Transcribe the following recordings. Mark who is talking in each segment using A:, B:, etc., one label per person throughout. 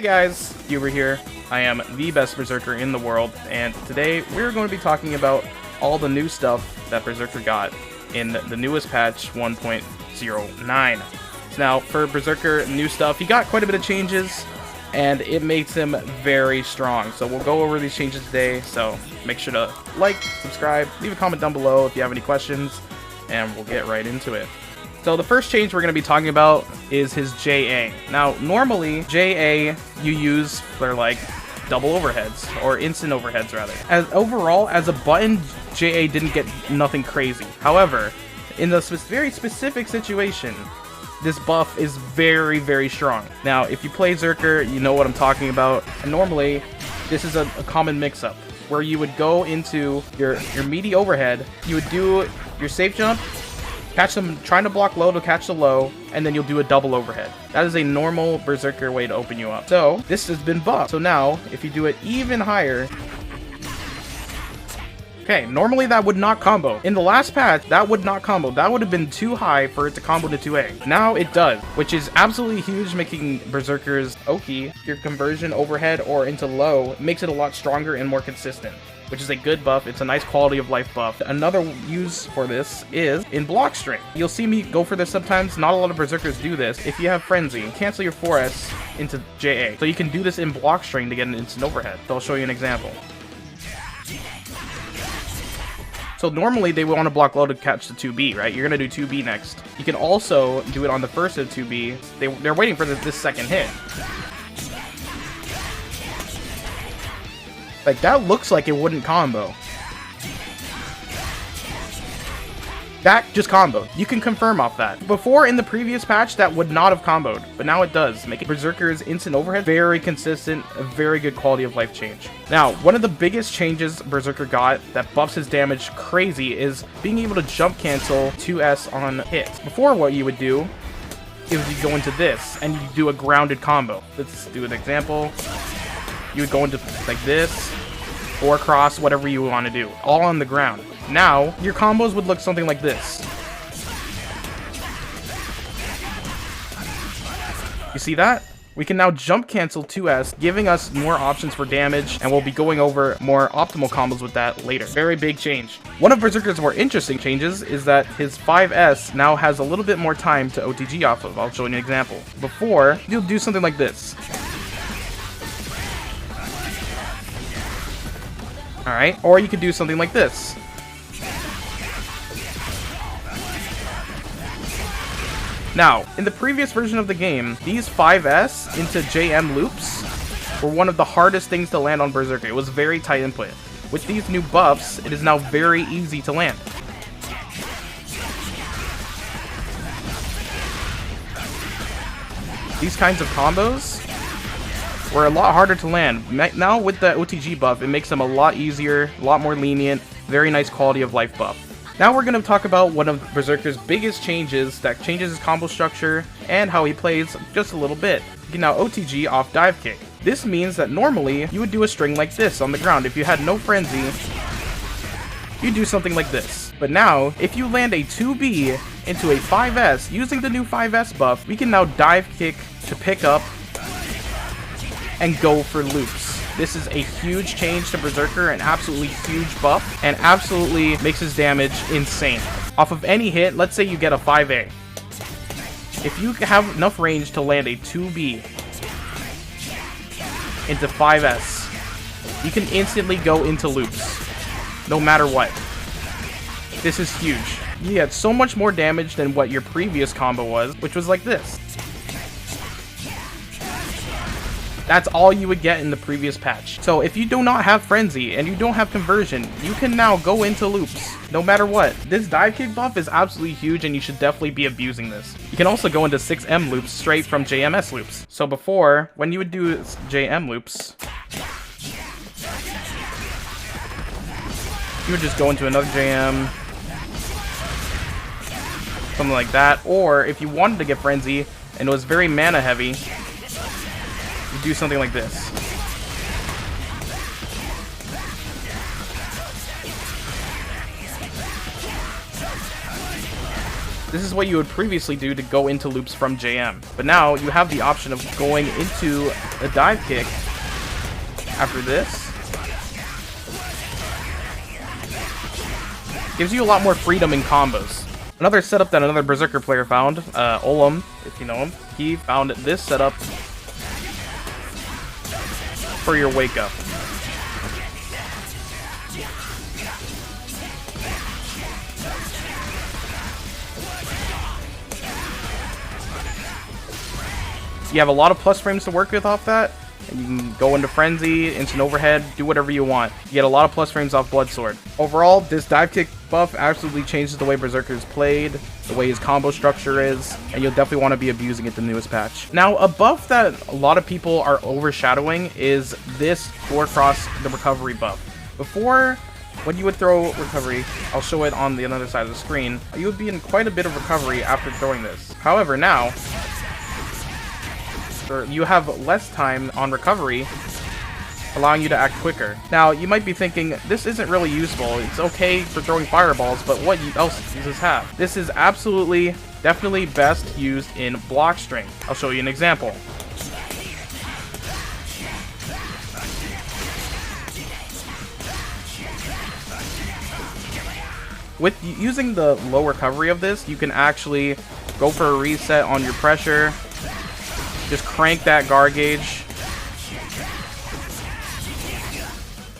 A: Hey guys, Huber here. I am the best Berserker in the world, and today we're going to be talking about all the new stuff that Berserker got in the newest patch 1.09. Now, for Berserker new stuff, he got quite a bit of changes, and it makes him very strong. So we'll go over these changes today, so make sure to like, subscribe, leave a comment down below if you have any questions, and we'll get right into it. So the first change we're going to be talking about is his JA. Now, normally, JA you use for like double overheads, or instant overheads rather. Overall, as a button, JA didn't get nothing crazy. However, in the very specific situation, this buff is very, very strong. Now, if you play Berserker, you know what I'm talking about. And normally, this is a common mix-up, where you would go into your meaty overhead, you would do your safe jump, catch them trying to block low to catch the low, and then you'll do a double overhead. That is a normal Berserker way to open you up. So this has been buffed. So now, if you do it even higher, okay, normally that would not combo. In the last patch, that would not combo. That would have been too high for it to combo to 2A. Now it does, which is absolutely huge, making Berserker's Oki, your conversion overhead or into low, makes it a lot stronger and more consistent, which is a good buff. It's a nice quality of life buff. Another use for this is in block string. You'll see me go for this sometimes. Not a lot of Berserkers do this. If you have Frenzy, cancel your 4S into JA. So you can do this in block string to get an instant overhead. So I'll show you an example. So normally they want to block low to catch the 2B, right? You're going to do 2B next. You can also do it on the first of 2B. They're waiting for this second hit. Like, that looks like it wouldn't combo. That just comboed. You can confirm off that. Before, in the previous patch, that would not have comboed, but now it does, making Berserker's instant overhead very consistent, a very good quality of life change. Now, one of the biggest changes Berserker got that buffs his damage crazy is being able to jump cancel 2S on hits. Before, what you would do is you go into this, and you do a grounded combo. Let's do an example. You would go into like this, or cross, whatever you want to do, all on the ground. Now, your combos would look something like this. You see that? We can now jump cancel 2S, giving us more options for damage, and we'll be going over more optimal combos with that later. Very big change. One of Berserker's more interesting changes is that his 5S now has a little bit more time to OTG off of. I'll show you an example. Before, you'll do something like this. Alright, or you could do something like this. Now, in the previous version of the game, these 5S into JM loops were one of the hardest things to land on Berserker. It was very tight input. With these new buffs, it is now very easy to land. These kinds of combos were a lot harder to land. Now with the OTG buff, it makes them a lot easier, a lot more lenient, very nice quality of life buff. Now we're going to talk about one of Berserker's biggest changes that changes his combo structure and how he plays just a little bit. You can now OTG off dive kick. This means that normally you would do a string like this on the ground. If you had no frenzy, you do something like this. But now, if you land a 2B into a 5S using the new 5S buff, we can now dive kick to pick up and go for loops. This is a huge change to Berserker, an absolutely huge buff, and absolutely makes his damage insane. Off of any hit, let's say you get a 5A. If you have enough range to land a 2B into 5S, you can instantly go into loops, no matter what. This is huge. You get so much more damage than what your previous combo was, which was like this. That's all you would get in the previous patch. So if you do not have Frenzy and you don't have Conversion, you can now go into loops, no matter what. This dive kick buff is absolutely huge, and you should definitely be abusing this. You can also go into 6M loops straight from JMS loops. So before, when you would do JM loops, you would just go into another JM, something like that. Or if you wanted to get Frenzy and it was very mana heavy, you do something like this. This is what you would previously do to go into loops from JM. But now you have the option of going into a dive kick after this. Gives you a lot more freedom in combos. Another setup that another Berserker player found, Olam, if you know him, he found this setup for your wake up. You have a lot of plus frames to work with off that, and you can go into Frenzy, instant overhead, do whatever you want. You get a lot of plus frames off Blood Sword. Overall, this dive kick buff absolutely changes the way Berserker is played, the way his combo structure is, and you'll definitely want to be abusing it the newest patch. Now, a buff that a lot of people are overshadowing is this Gore Cross, the recovery buff. Before, when you would throw recovery, I'll show it on the other side of the screen, you would be in quite a bit of recovery after throwing this. However, now, you have less time on recovery, allowing you to act quicker. Now, you might be thinking, this isn't really useful. It's okay for throwing fireballs, but what else does this have? This is absolutely, definitely best used in block string. I'll show you an example. With using the low recovery of this, you can actually go for a reset on your pressure. Just crank that guard gauge.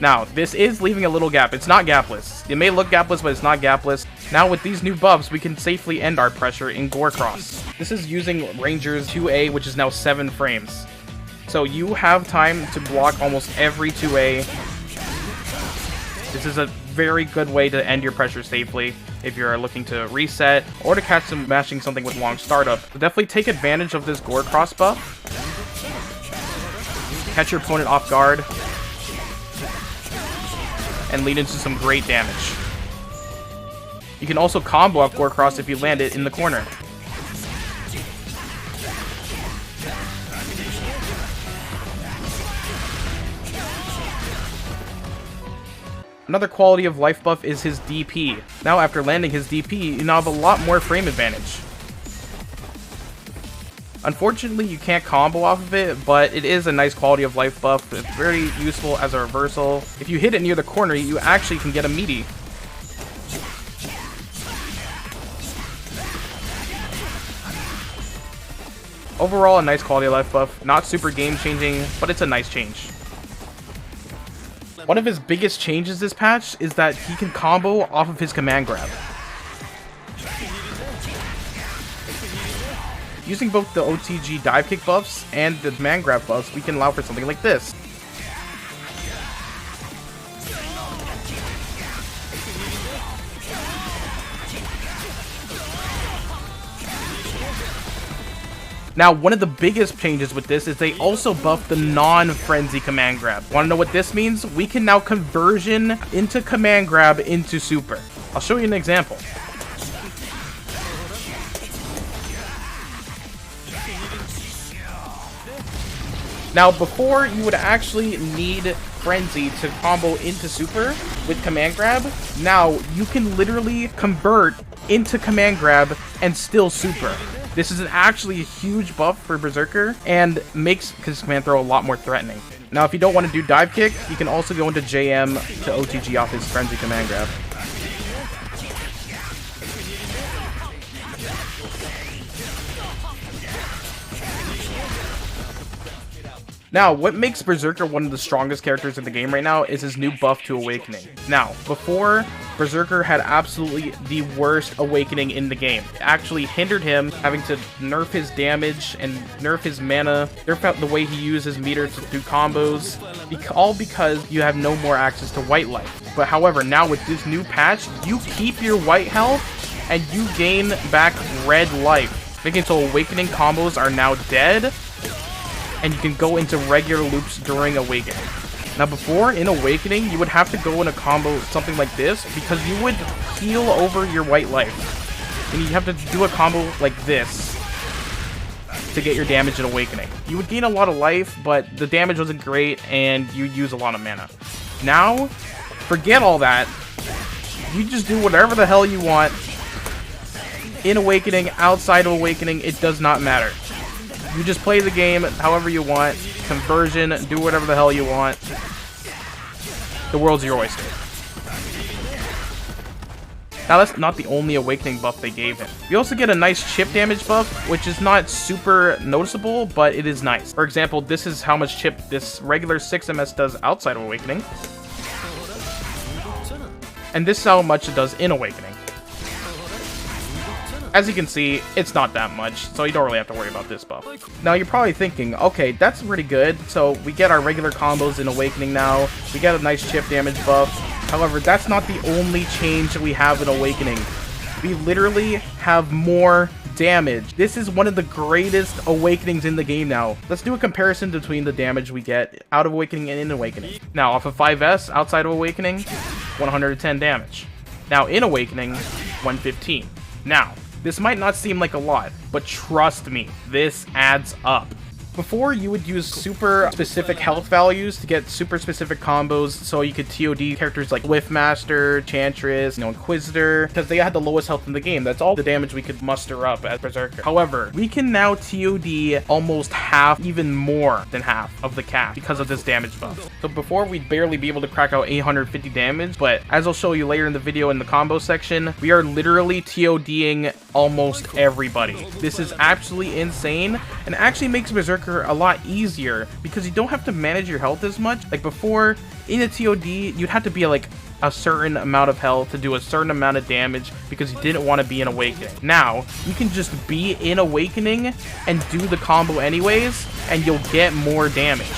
A: Now, this is leaving a little gap. It's not gapless. It may look gapless, but it's not gapless. Now, with these new buffs, we can safely end our pressure in Gore Cross. This is using Ranger's 2A, which is now 7 frames. So you have time to block almost every 2A. This is a very good way to end your pressure safely if you're looking to reset or to catch them mashing something with long startup. So definitely take advantage of this Gore Cross buff. Catch your opponent off guard and lead into some great damage. You can also combo off Gore Cross if you land it in the corner. Another quality of life buff is his DP. Now after landing his DP, you now have a lot more frame advantage. Unfortunately, you can't combo off of it, but it is a nice quality of life buff. It's very useful as a reversal. If you hit it near the corner, you actually can get a meaty. Overall, a nice quality of life buff. Not super game changing, but it's a nice change. One of his biggest changes this patch is that he can combo off of his command grab. Using both the OTG dive kick buffs and the command grab buffs, we can allow for something like this. Now, one of the biggest changes with this is they also buffed the non-frenzy command grab. Want to know what this means? We can now conversion into command grab into super. I'll show you an example. Now, before you would actually need frenzy to combo into super with command grab, now you can literally convert into command grab and still super. This is actually a huge buff for Berserker and makes his command throw a lot more threatening. Now, if you don't want to do dive kick, you can also go into JM to OTG off his frenzy command grab. Now, what makes Berserker one of the strongest characters in the game right now is his new buff to Awakening. Now, before, Berserker had absolutely the worst Awakening in the game. It actually hindered him having to nerf his damage and nerf his mana, nerf out the way he used his meter to do combos, all because you have no more access to white life. But however, now with this new patch, you keep your white health and you gain back red life, making so Awakening combos are now dead, and you can go into regular loops during Awakening. Now before, in Awakening, you would have to go in a combo something like this because you would heal over your white life. And you have to do a combo like this to get your damage in Awakening. You would gain a lot of life, but the damage wasn't great and you use a lot of mana. Now, forget all that. You just do whatever the hell you want in Awakening, outside of Awakening, it does not matter. You just play the game however you want, conversion, do whatever the hell you want. The world's your oyster. Now, that's not the only Awakening buff they gave him. We also get a nice chip damage buff, which is not super noticeable, but it is nice. For example, this is how much chip this regular 6ms does outside of Awakening. And this is how much it does in Awakening. As you can see, it's not that much, so you don't really have to worry about this buff. Now, you're probably thinking, okay, that's pretty good. So we get our regular combos in Awakening now. We get a nice chip damage buff. However, that's not the only change that we have in Awakening. We literally have more damage. This is one of the greatest Awakenings in the game now. Let's do a comparison between the damage we get out of Awakening and in Awakening. Now, off of 5S, outside of Awakening, 110 damage. Now, in Awakening, 115. Now, this might not seem like a lot, but trust me, this adds up. Before, you would use super specific health values to get super specific combos, so you could TOD characters like Whiffmaster, Chantress, Inquisitor, because they had the lowest health in the game. That's all the damage we could muster up as Berserker. However, we can now TOD almost half, even more than half of the cap because of this damage buff. So before, we'd barely be able to crack out 850 damage, but as I'll show you later in the video in the combo section, we are literally TODing almost everybody. This is absolutely insane, and actually makes Berserker a lot easier because you don't have to manage your health as much. Like before, in a TOD, you'd have to be like a certain amount of health to do a certain amount of damage because you didn't want to be in Awakening. Now, you can just be in Awakening and do the combo anyways, and you'll get more damage.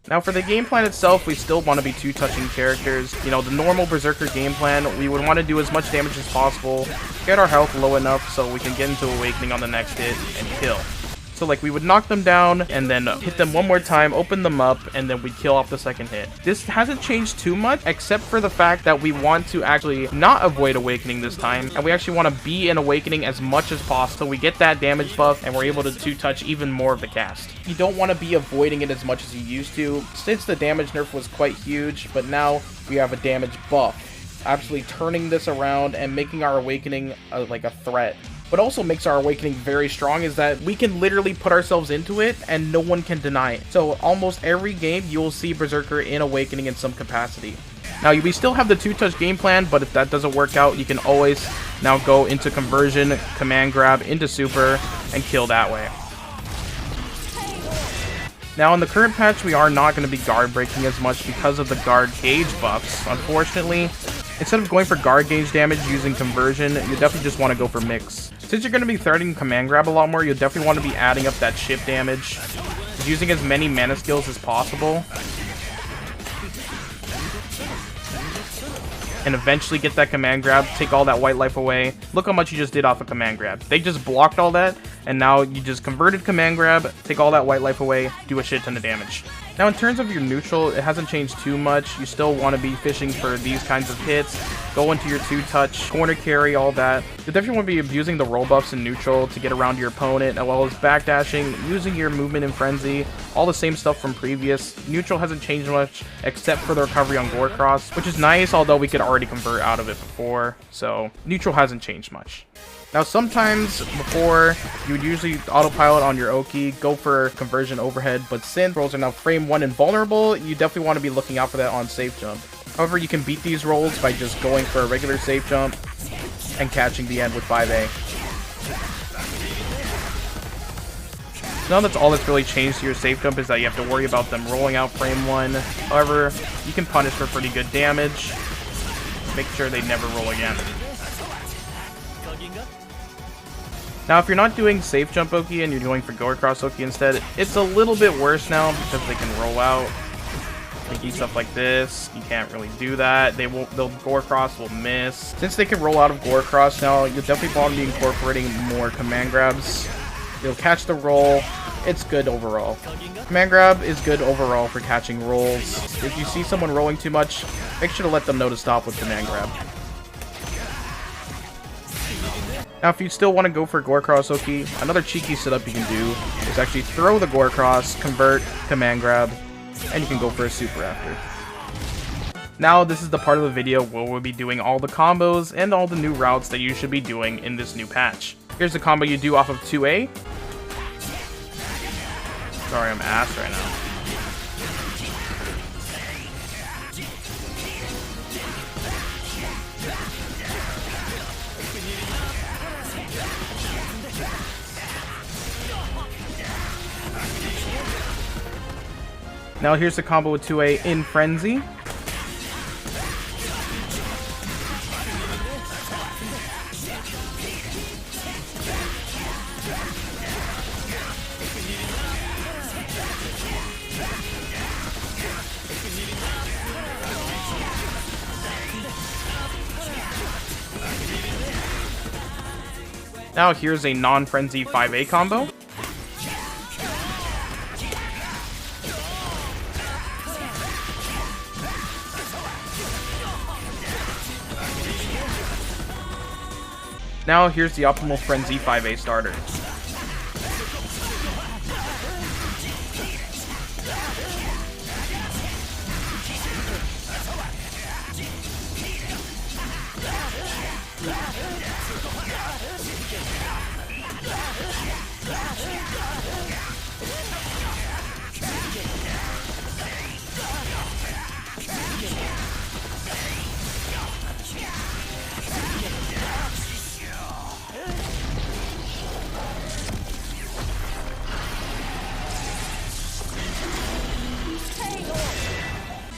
A: Now, for the game plan itself, we still want to be two-touching characters. You know, the normal Berserker game plan, we would want to do as much damage as possible, get our health low enough so we can get into Awakening on the next hit and kill. So like we would knock them down and then hit them one more time, open them up, and then we'd kill off the second hit. This hasn't changed too much, except for the fact that we want to actually not avoid Awakening this time, and we actually want to be in Awakening as much as possible. So we get that damage buff, and we're able to two-touch even more of the cast. You don't want to be avoiding it as much as you used to, since the damage nerf was quite huge, but now we have a damage buff, absolutely turning this around and making our Awakening like a threat. What also makes our Awakening very strong is that we can literally put ourselves into it and no one can deny it. So almost every game you will see Berserker in Awakening in some capacity. Now we still have the two-touch game plan, but if that doesn't work out, you can always now go into conversion, command grab, into super, and kill that way. Now in the current patch, we are not going to be guard breaking as much because of the guard gauge buffs, unfortunately. Instead of going for guard gauge damage using conversion, you definitely just want to go for mix. Since you're going to be threading command grab a lot more, you'll definitely want to be adding up that chip damage, using as many mana skills as possible, and eventually get that command grab, take all that white life away. Look how much you just did off a command grab. They just blocked all that, and now you just converted command grab, take all that white life away, do a shit ton of damage. Now in terms of your neutral, it hasn't changed too much. You still want to be fishing for these kinds of hits, go into your two-touch, corner carry, all that. You definitely want to be abusing the roll buffs in neutral to get around your opponent, as well as backdashing, using your movement in frenzy, all the same stuff from previous. Neutral hasn't changed much, except for the recovery on Gore Cross, which is nice, although we could already convert out of it before, so neutral hasn't changed much. Now sometimes before, you would usually autopilot on your Oki, go for conversion overhead, but since rolls are now frame 1 invulnerable, you definitely want to be looking out for that on safe jump. However, you can beat these rolls by just going for a regular safe jump and catching the end with 5A. Now that's all that's really changed to your safe jump is that you have to worry about them rolling out frame 1. However, you can punish for pretty good damage. Make sure they never roll again. Now, if you're not doing safe jump Oki and you're going for go across Oki instead, it's a little bit worse now because they can roll out. Making stuff like this, you can't really do that. They'll go across will miss. Since they can roll out of Gore Cross now, you'll definitely want to be incorporating more command grabs. You'll catch the roll. It's good overall. Command grab is good overall for catching rolls. If you see someone rolling too much, make sure to let them know to stop with command grab. Now, if you still want to go for Gore Cross Oki, another cheeky setup you can do is actually throw the Gore Cross, convert, command grab, and you can go for a super after. Now, this is the part of the video where we'll be doing all the combos and all the new routes that you should be doing in this new patch. Here's the combo you do off of 2A. Sorry, I'm ass right now. Now here's the combo with 2A in Frenzy. Now here's a non-frenzy 5A combo. Now here's the optimal frenzy 5A starter.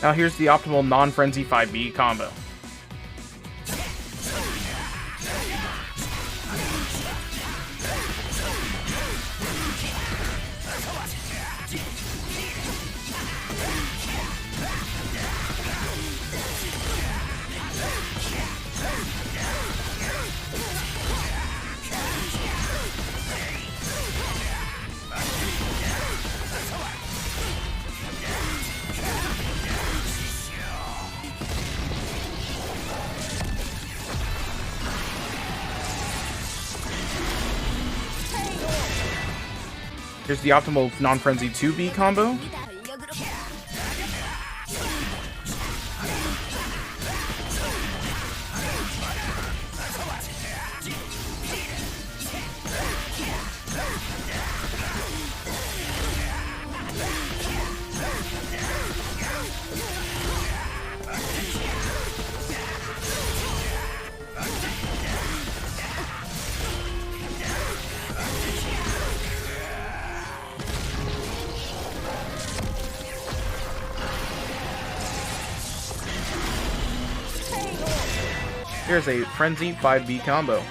A: Now here's the optimal non-frenzy 5B combo. Here's the optimal non-frenzy 2B combo. Here's a Frenzy 5B combo.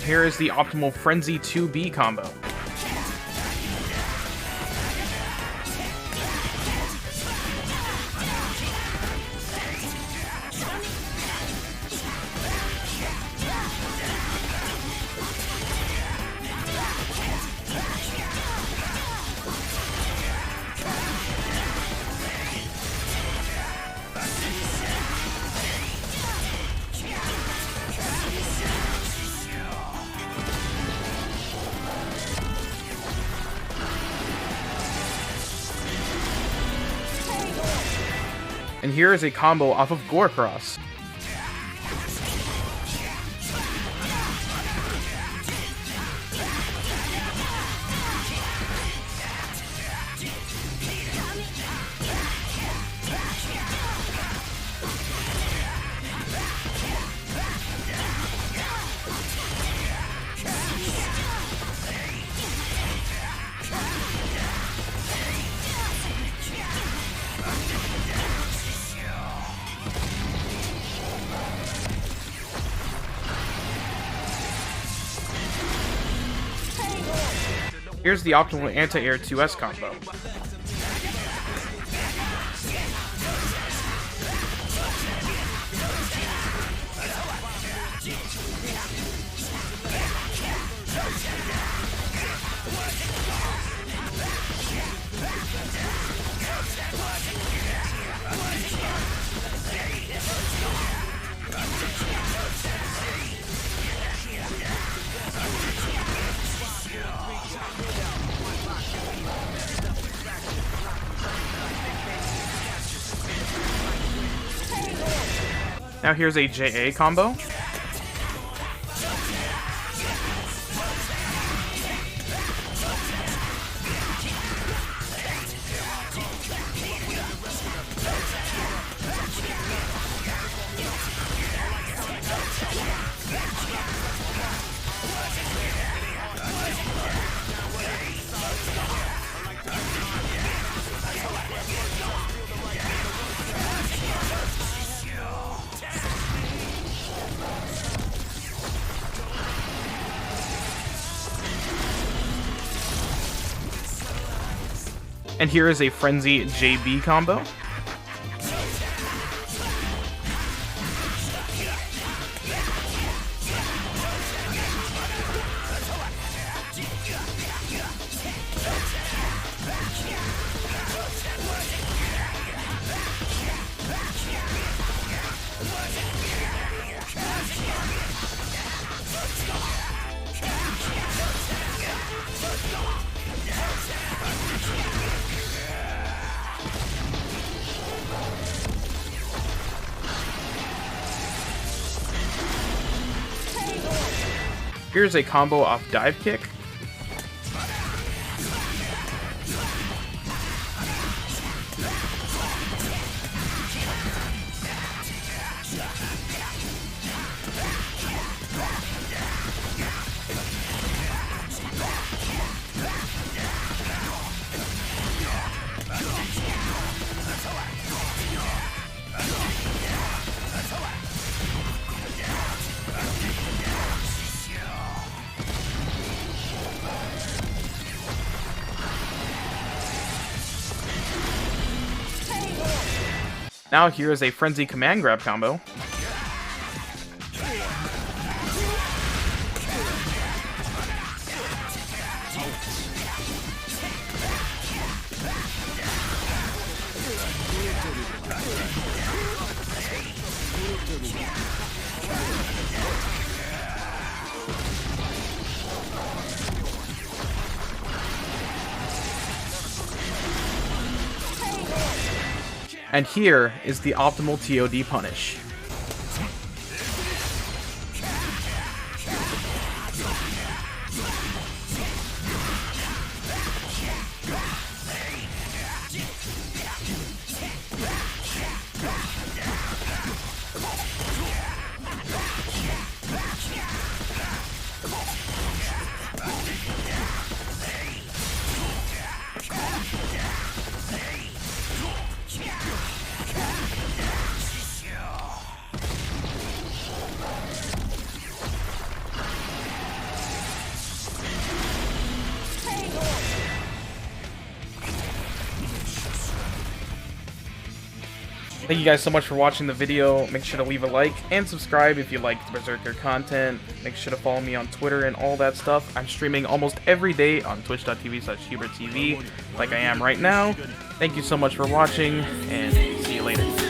A: Here is the optimal Frenzy 2B combo. And here is a combo off of Gore Cross. Here's the optimal anti-air 2S combo. Now here's a JA combo. And here is a Frenzy JB combo. Here's a combo off dive kick. Now here is a Frenzy command grab combo. And here is the optimal TOD punish. Thank you guys so much for watching the video. Make sure to leave a like and subscribe if you liked Berserker content. Make sure to follow me on Twitter and all that stuff. I'm streaming almost every day on twitch.tv/HUEBERT TV, like I am right now. Thank you so much for watching, and see you later.